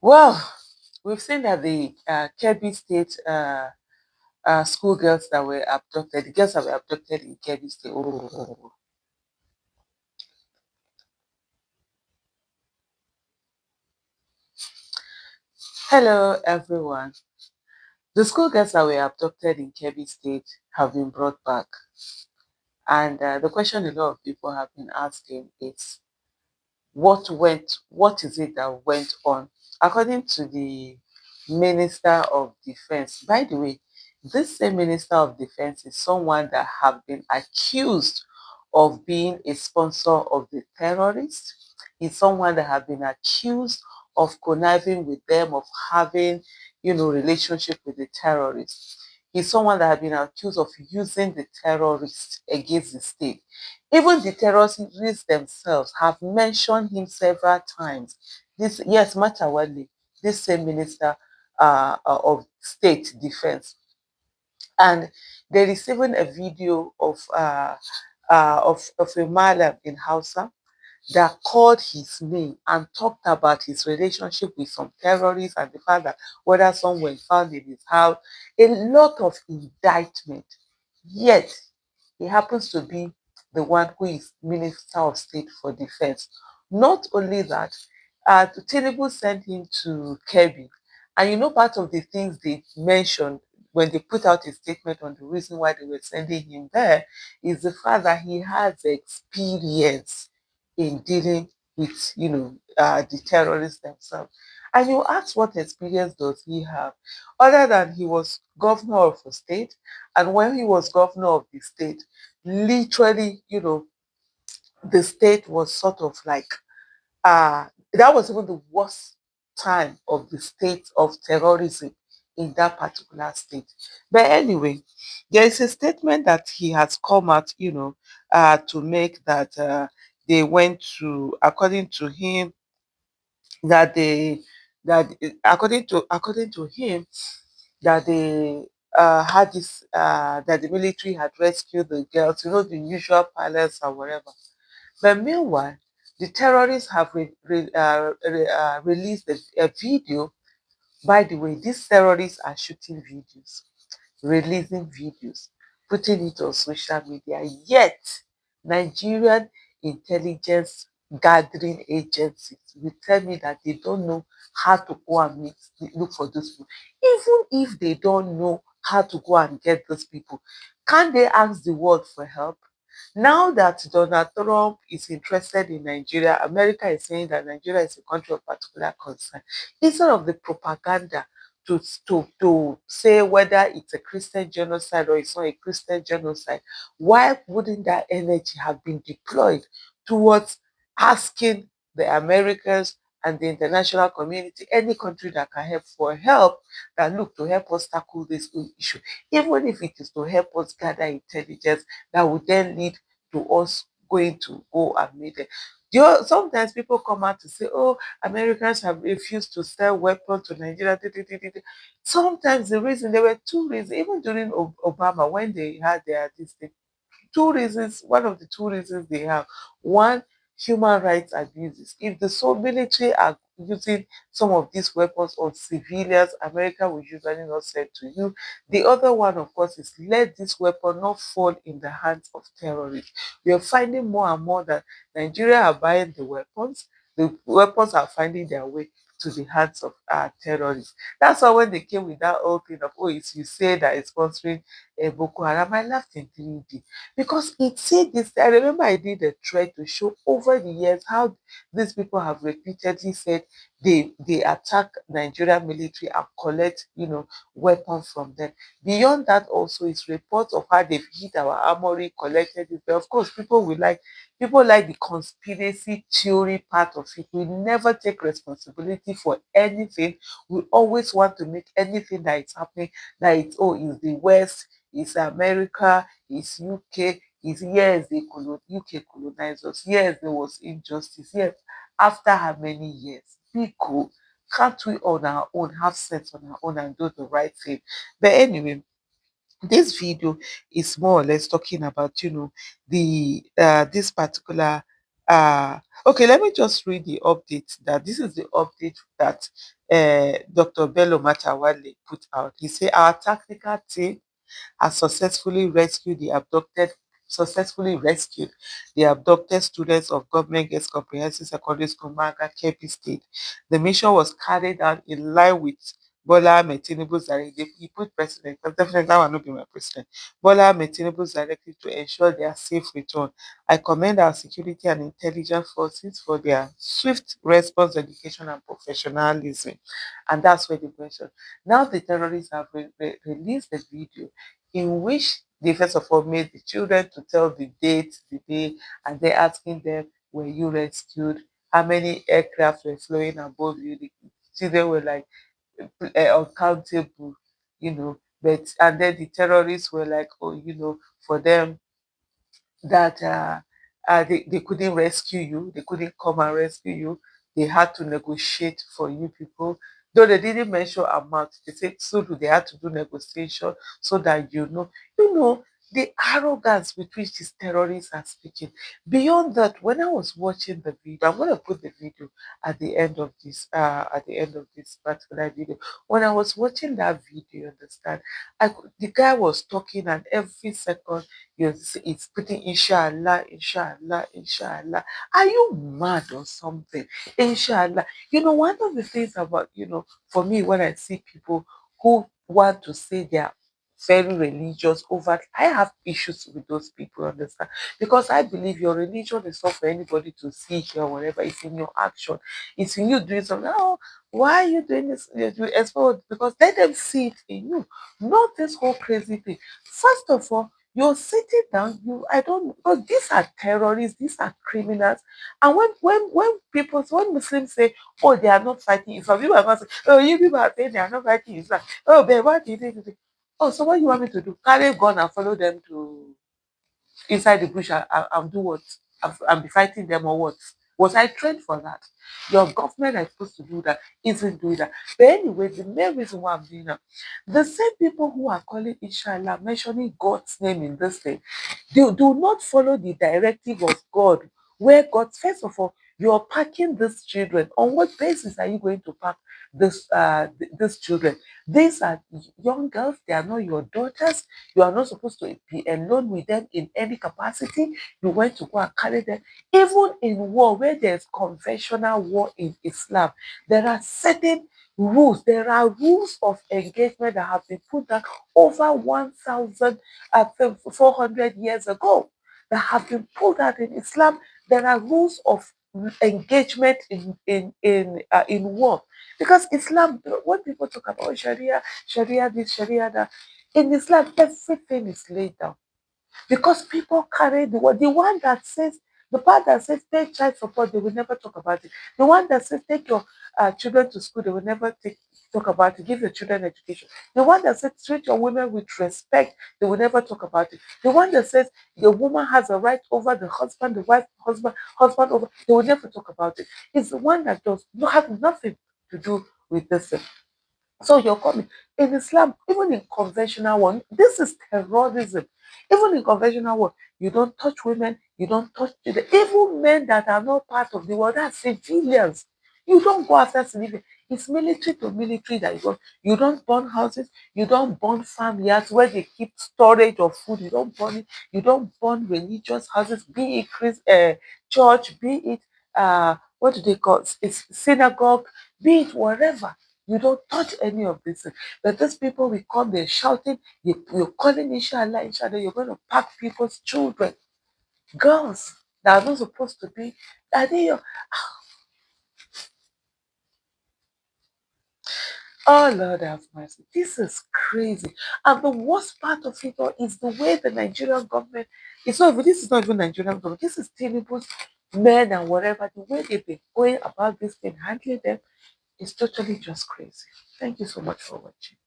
Well, we've seen that the Kebbi State schoolgirls that were abducted, the girls that were abducted in Kebbi State. Hello, everyone. The schoolgirls that were abducted in Kebbi State have been brought back. And the question a lot of people have been asking is, what is it that went on? According to the Minister of Defense, by the way, this same Minister of Defense is someone that have been accused of being a sponsor of the terrorists. He's someone that have been accused of conniving with them, of having, relationship with the terrorists. He's someone that have been accused of using the terrorists against the state. Even the terrorists themselves have mentioned him several times. This, yes, Matawale, this same minister of state defense, and there is even a video of a malam in Hausa that called his name and talked about his relationship with some terrorists and the fact that whether some were found in his house, a lot of indictment. Yet he happens to be the one who is Minister of State for Defense. Not only that, Tinubu sent him to Kebbi. And part of the things they mentioned when they put out a statement on the reason why they were sending him there is the fact that he has experience in dealing with, the terrorists themselves. And you ask, what experience does he have? Other than he was governor of a state, and when he was governor of the state, literally, the state was sort of like, that was even the worst time of the state of terrorism in that particular state. But anyway, there is a statement that he has come out, to make that they went to, according to him, that they that according to him, that they had this that the military had rescued the girls, the usual pilots or whatever. But meanwhile, the terrorists have released a video. By the way, these terrorists are shooting videos, releasing videos, putting it on social media. Yet, Nigerian intelligence gathering agencies will tell me that they don't know how to go and look for those people. Even if they don't know how to go and get those people, can't they ask the world for help? Now that Donald Trump is interested in Nigeria, America is saying that Nigeria is a country of particular concern. Instead of the propaganda to say whether it's a Christian genocide or it's not a Christian genocide, why wouldn't that energy have been deployed towards asking the Americans and the international community, any country that can help, for help, that look to help us tackle this issue, even if it is to help us gather intelligence that would then lead to us going to go and meet them. Sometimes people come out to say, oh, Americans have refused to sell weapons to Nigeria. Sometimes the reason, there were two reasons, even during Obama, when they had this thing, two reasons. One of the two reasons they have: one, human rights abuses. If the military are using some of these weapons on civilians, America will usually not send to you. The other one, of course, is let this weapon not fall in the hands of terrorists. We are finding more and more that Nigeria are buying the weapons. The weapons are finding their way to the hands of terrorists. That's why when they came with that whole thing of, oh, it's you say that it's sponsoring Boko Haram, I laughed in 3D, because it said this. I remember I did a thread to show over the years how these people have repeatedly said they attack Nigerian military and collect, weapons from them. Beyond that, also is reports of how they've hit our armory, collected it. But of course, people like the conspiracy theory part of it. We never take responsibility for anything. We always want to make anything that is happening that it's, oh, it's the West, it's America, it's UK, it's, yes, UK colonized us. Yes, there was injustice. Yes, after how many years? Be cool. Can't we on our own have sense on our own and do the right thing? But anyway, this video is more or less talking about, the this particular Okay, let me just read the update. That this is the update that Dr. Bello Matawale put out. He said our tactical team has successfully rescued the abducted students of Government Girls Comprehensive Secondary School, Maga, Kebbi State. The mission was carried out in line with Bola Ahmed Tinubu's directive. He put president, because definitely that one will be my president. Bola Ahmed Tinubu's directive to ensure their safe return. I commend our security and intelligence forces for their swift response, dedication, and professionalism. And that's where the question. Now the terrorists have released the video in which they first of all made the children to tell the date, the day, and they're asking them, were you rescued? How many aircraft were flying above you? The children were like uncountable, But and then the terrorists were like, oh, for them that they couldn't rescue you, they couldn't come and rescue you. They had to negotiate for you people. Though they didn't mention amount, they said so do they had to do negotiation so that the arrogance with which these terrorists are speaking. Beyond that, when I was watching the video, I'm gonna put the video at the end of this particular video. When I was watching that video, you understand, the guy was talking and every second it's putting inshallah, inshallah, inshallah. Are you mad or something? Inshallah. One of the things about, for me, when I see people who want to say they are very religious over, I have issues with those people, understand? Because I believe your religion is not for anybody to see here or whatever. It's in your action. It's in you doing something. Oh, why are you doing this? Because let them see it in you. Not this whole crazy thing. First of all, you're sitting down, I don't, because these are terrorists, these are criminals. And when Muslims say, oh, they are not fighting Islam, people are not saying, oh, you people are saying they are not fighting Islam. Oh, but what did they do? Oh, so what you want me to do? Carry a gun and follow them to inside the bush and do what? And be fighting them or what? Was I trained for that? Your government is supposed to do that, isn't doing that. But anyway, the main reason why I'm doing that, the same people who are calling Inshallah, mentioning God's name in this thing, they do not follow the directive of God. Where God, first of all, you're packing these children. On what basis are you going to pack these children? These are young girls, they are not your daughters. You are not supposed to be alone with them in any capacity. You went to go and carry them. Even in war, where there's conventional war in Islam, there are certain rules. There are rules of engagement that have been put down over 1,400 years ago that have been put out in Islam. There are rules of engagement in war, because Islam, when people talk about Sharia this, Sharia that, in Islam everything is laid down, because people carry the one that says, the part that says take child support, they will never talk about it. The one that says take your children to school, they will never talk about it. Give your children education. The one that says treat your women with respect, they will never talk about it. The one that says the woman has a right over the husband, the wife, husband over, they will never talk about it. It's the one that does not have nothing to do with this. So you're coming in Islam, even in conventional one, this is terrorism. Even in conventional one, you don't touch women, you don't touch children, even men that are not part of the world, that's civilians. You don't go after civilians. It's military to military that you go. You don't burn houses, you don't burn farmyards where they keep storage of food, you don't burn it, you don't burn religious houses, be it church, be it what do they call it? It's synagogue, be it whatever. You don't touch any of this. But these people will come there shouting, you're calling inshallah, inshallah, you're going to pack people's children, girls that are not supposed to be. Are they your, oh Lord have mercy. This is crazy. And the worst part of it all is the way the Nigerian government, this is not even Nigerian government, this is Tinubu's men and whatever, the way they've been going about this thing, handling them is totally just crazy. Thank you so much for watching.